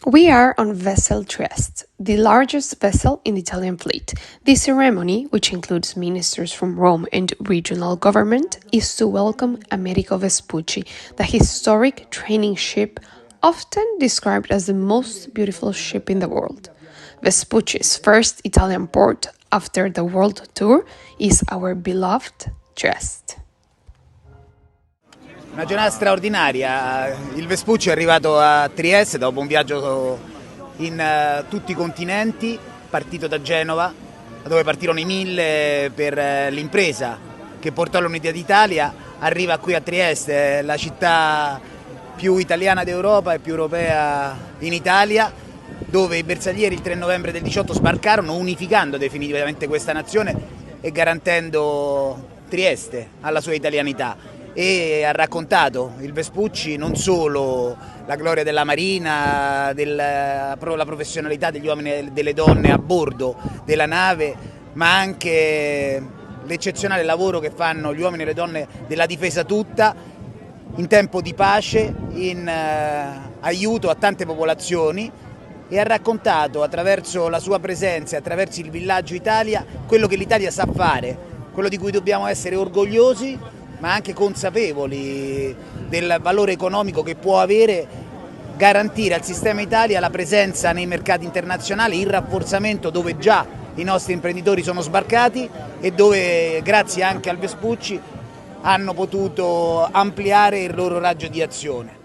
We are on vessel Trieste, the largest vessel in the Italian fleet. This ceremony, which includes ministers from Rome and regional government, is to welcome Amerigo Vespucci, the historic training ship often described as the most beautiful ship in the world. Vespucci's first Italian port after the world tour is our beloved Trieste. Una giornata straordinaria, il Vespucci è arrivato a Trieste dopo un viaggio in tutti i continenti, partito da Genova, dove partirono i 1000 per l'impresa che portò all'Unità d'Italia, arriva qui a Trieste, la città più italiana d'Europa e più europea in Italia, dove i bersaglieri il 3 novembre del 18 sbarcarono, unificando definitivamente questa nazione e garantendo Trieste alla sua italianità. E ha raccontato il Vespucci non solo la gloria della marina, la professionalità degli uomini e delle donne a bordo della nave, ma anche l'eccezionale lavoro che fanno gli uomini e le donne della difesa tutta in tempo di pace, in aiuto a tante popolazioni, e ha raccontato attraverso la sua presenza, attraverso il Villaggio Italia, quello che l'Italia sa fare, quello di cui dobbiamo essere orgogliosi, ma anche consapevoli del valore economico che può avere garantire al sistema Italia la presenza nei mercati internazionali, il rafforzamento dove già i nostri imprenditori sono sbarcati e dove, grazie anche al Vespucci, hanno potuto ampliare il loro raggio di azione.